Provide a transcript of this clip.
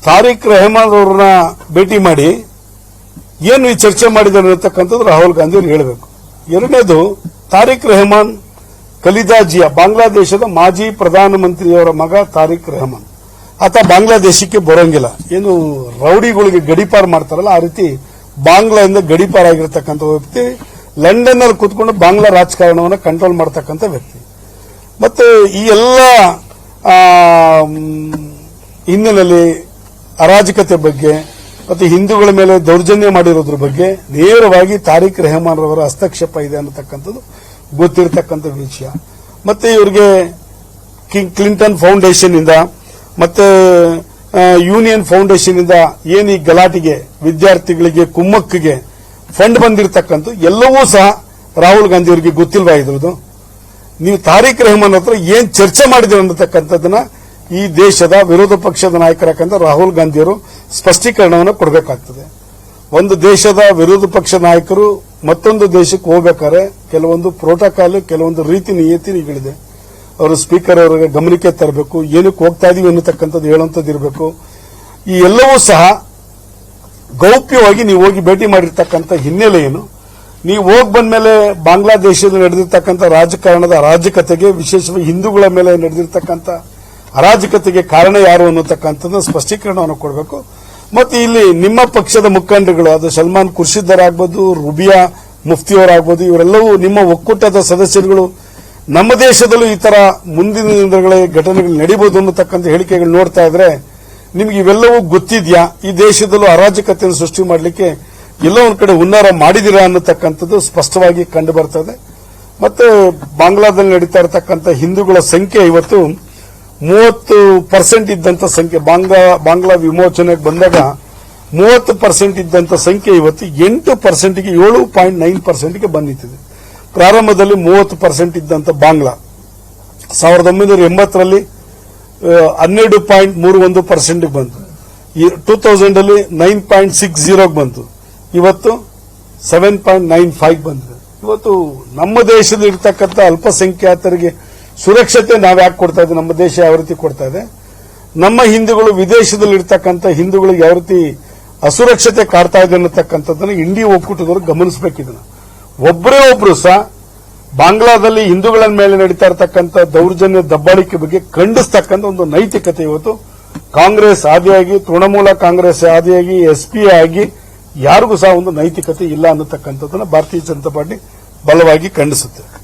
ತಾರಿಕ್ ರೆಹಮಾನ್ ಅವರನ್ನ ಭೇಟಿ ಮಾಡಿ ಏನು ಈ ಚರ್ಚೆ ಮಾಡಿದ್ದಾರೆ ಅನ್ನತಕ್ಕಂಥದ್ದು ರಾಹುಲ್ ಗಾಂಧಿ ಅವರು ಹೇಳಬೇಕು. ಎರಡನೇದು, ತಾರಿಕ್ ರೆಹಮಾನ್ ಖಲೀದಾ ಜಿಯಾ ಬಾಂಗ್ಲಾದೇಶದ ಮಾಜಿ ಪ್ರಧಾನಮಂತ್ರಿಯವರ ಮಗ ತಾರಿಕ್ ರೆಹಮಾನ್. ಆತ ಬಾಂಗ್ಲಾದೇಶಕ್ಕೆ ಬರೋಂಗಿಲ್ಲ. ಏನು ರೌಡಿಗಳಿಗೆ ಗಡಿಪಾರು ಮಾಡ್ತಾರಲ್ಲ ಆ ರೀತಿ ಬಾಂಗ್ಲಾದಿಂದ ಗಡಿಪಾರ ಆಗಿರತಕ್ಕಂಥ ವ್ಯಕ್ತಿ, ಲಂಡನ್ ನಲ್ಲಿ ಕೂತ್ಕೊಂಡು ಬಾಂಗ್ಲಾ ರಾಜಕಾರಣವನ್ನು ಕಂಟ್ರೋಲ್ ಮಾಡತಕ್ಕಂಥ ವ್ಯಕ್ತಿ. ಮತ್ತೆ ಈ ಎಲ್ಲ ಹಿನ್ನೆಲೆಯಲ್ಲಿ ಅರಾಜಕತೆ ಬಗ್ಗೆ ಮತ್ತೆ ಹಿಂದೂಗಳ ಮೇಲೆ ದೌರ್ಜನ್ಯ ಮಾಡಿರೋದ್ರ ಬಗ್ಗೆ ನೇರವಾಗಿ ತಾರಿಕ್ ರೆಹಮಾನ್ ಅವರ ಹಸ್ತಕ್ಷೇಪ ಇದೆ ಅನ್ನತಕ್ಕಂಥದ್ದು ಗೊತ್ತಿರತಕ್ಕಂಥ ವಿಷಯ. ಮತ್ತೆ ಇವರಿಗೆ ಕ್ಲಿಂಟನ್ ಫೌಂಡೇಶನ್ ಇಂದ ಮತ್ತೆ ಯೂನಿಯನ್ ಫೌಂಡೇಶನ್ ಇಂದ ಏನು ಈ ಗಲಾಟೆಗೆ ವಿದ್ಯಾರ್ಥಿಗಳಿಗೆ ಕುಮ್ಮಕ್ಕಿಗೆ ಫಂಡ್ ಬಂದಿರತಕ್ಕಂಥ ಎಲ್ಲವೂ ಸಹ ರಾಹುಲ್ ಗಾಂಧಿ ಅವರಿಗೆ ಗೊತ್ತಿಲ್ವಾ ಇದ್ರದ್ದು? ನೀವು ತಾರಿಕ್ ರೆಹಮಾನ್ ಹತ್ರ ಏನ್ ಚರ್ಚೆ ಮಾಡಿದ್ರೆ ಅನ್ನತಕ್ಕಂಥದ್ದನ್ನ ಈ ದೇಶದ ವಿರೋಧ ಪಕ್ಷದ ನಾಯಕರಾಕಂತ ರಾಹುಲ್ ಗಾಂಧಿಯವರು ಸ್ಪಷ್ಟೀಕರಣವನ್ನು ಕೊಡಬೇಕಾಗ್ತದೆ. ಒಂದು ದೇಶದ ವಿರೋಧ ಪಕ್ಷ ನಾಯಕರು ಮತ್ತೊಂದು ದೇಶಕ್ಕೆ ಹೋಗಬೇಕಾದ್ರೆ ಕೆಲವೊಂದು ಪ್ರೋಟೋಕಾಲ್, ಕೆಲವೊಂದು ರೀತಿ ನಿಯತಿಗಳಿದೆ. ಅವರು ಸ್ಪೀಕರ್ ಅವರಿಗೆ ಗಮನಕ್ಕೆ ತರಬೇಕು, ಏನಕ್ಕೆ ಹೋಗ್ತಾ ಇದೀವಿ ಅನ್ನತಕ್ಕಂಥದ್ದು ಹೇಳುವಂಥದ್ದು ಇರಬೇಕು. ಈ ಎಲ್ಲವೂ ಸಹ ಗೌಪ್ಯವಾಗಿ ನೀವು ಹೋಗಿ ಭೇಟಿ ಮಾಡಿರ್ತಕ್ಕಂಥ ಹಿನ್ನೆಲೆ ಏನು? ನೀವು ಹೋಗಿ ಬಂದ ಮೇಲೆ ಬಾಂಗ್ಲಾದೇಶದಲ್ಲಿ ನಡೆದಿರ್ತಕ್ಕಂಥ ರಾಜಕಾರಣದ ಅರಾಜಕತೆಗೆ, ವಿಶೇಷವಾಗಿ ಹಿಂದೂಗಳ ಮೇಲೆ ನಡೆದಿರ್ತಕ್ಕಂಥ ಅರಾಜಕತೆಗೆ ಕಾರಣ ಯಾರು ಅನ್ನತಕ್ಕಂಥದ್ದು ಸ್ಪಷ್ಟೀಕರಣವನ್ನು ಕೊಡಬೇಕು. ಮತ್ತೆ ಇಲ್ಲಿ ನಿಮ್ಮ ಪಕ್ಷದ ಮುಖಂಡರುಗಳು, ಅದು ಸಲ್ಮಾನ್ ಖುರ್ಷಿದ್ದರ್ ಆಗ್ಬೋದು, ರುಬಿಯಾ ಮುಫ್ತಿಯವರಾಗ್ಬೋದು, ಇವರೆಲ್ಲವೂ ನಿಮ್ಮ ಒಕ್ಕೂಟದ ಸದಸ್ಯರುಗಳು ನಮ್ಮ ದೇಶದಲ್ಲೂ ಈ ತರ ಮುಂದಿನ ದಿನಗಳ ಘಟನೆಗಳು ನಡೀಬಹುದು ಅನ್ನತಕ್ಕಂಥ ಹೇಳಿಕೆಗಳು ನೋಡ್ತಾ ಇದ್ರೆ ನಿಮ್ಗೆ ಇವೆಲ್ಲವೂ ಗೊತ್ತಿದ್ಯಾ? ಈ ದೇಶದಲ್ಲೂ ಅರಾಜಕತೆಯನ್ನು ಸೃಷ್ಟಿ ಮಾಡಲಿಕ್ಕೆ ಎಲ್ಲೋ ಒಂದ್ ಕಡೆ ಹುನ್ನಾರ ಮಾಡಿದಿರಾ ಅನ್ನತಕ್ಕಂಥದ್ದು ಸ್ಪಷ್ಟವಾಗಿ ಕಂಡು ಬರ್ತದೆ. ಮತ್ತೆ ಬಾಂಗ್ಲಾದಲ್ಲಿ ನಡೀತಾ ಇರತಕ್ಕಂಥ ಹಿಂದೂಗಳ ಸಂಖ್ಯೆ ಇವತ್ತು 30% ಇದ್ದಂತ ಸಂಖ್ಯೆ, ಬಾಂಗ್ಲಾ ವಿಮೋಚನೆಗೆ ಬಂದಾಗ 30% ಇದ್ದಂತ ಸಂಖ್ಯೆ ಇವತ್ತು 8%ಗೆ 7.9%ಗೆ ಬಂದಿದೆ. ಪ್ರಾರಂಭದಲ್ಲಿ 30% ಇದ್ದಂತ ಬಾಂಗ್ಲಾ 1980ರಲ್ಲಿ 12.31% ಬಂತು. 2000 ಅಲ್ಲಿ 9.60 ಬಂತು. ಇವತ್ತು 7.95 ಬಂದಿದೆ. ಇವತ್ತು ನಮ್ಮ ದೇಶದಲ್ಲಿ ಇರತಕ್ಕಂಥ ಅಲ್ಪಸಂಖ್ಯಾತರಿಗೆ ಸುರಕ್ಷತೆ ನಾವು ಯಾಕೆ ಕೊಡ್ತಾ ಇದ್ದೀವಿ? ನಮ್ಮ ದೇಶ ಯಾವ ರೀತಿ ಕೊಡ್ತಾ ಇದೆ? ನಮ್ಮ ಹಿಂದೂಗಳು ವಿದೇಶದಲ್ಲಿ ಇರ್ತಕ್ಕಂಥ ಹಿಂದೂಗಳಿಗೆ ಯಾವ ರೀತಿ ಅಸುರಕ್ಷತೆ ಕಾಡ್ತಾ ಇದೆ ಅನ್ನತಕ್ಕಂಥದ್ದನ್ನು ಇಂಡಿಯಾ ಒಕ್ಕೂಟದವರು ಗಮನಿಸಬೇಕಿದನ್ನ. ಒಬ್ಬರೇ ಒಬ್ರು ಸಹ ಬಾಂಗ್ಲಾದಲ್ಲಿ ಹಿಂದೂಗಳ ಮೇಲೆ ನಡೀತಾ ಇರತಕ್ಕಂಥ ದೌರ್ಜನ್ಯ ದಬ್ಬಾಳಿಕೆ ಬಗ್ಗೆ ಖಂಡಿಸ್ತಕ್ಕಂಥ ಒಂದು ನೈತಿಕತೆ ಇವತ್ತು ಕಾಂಗ್ರೆಸ್ ಆದಿಯಾಗಿ, ತೃಣಮೂಲ ಕಾಂಗ್ರೆಸ್ ಆದಿಯಾಗಿ, ಎಸ್ಪಿ ಆಗಿ ಯಾರಿಗೂ ಸಹ ಒಂದು ನೈತಿಕತೆ ಇಲ್ಲ ಅನ್ನತಕ್ಕಂಥದ್ದನ್ನು ಭಾರತೀಯ ಜನತಾ ಪಾರ್ಟಿ ಬಲವಾಗಿ ಖಂಡಿಸುತ್ತೆ.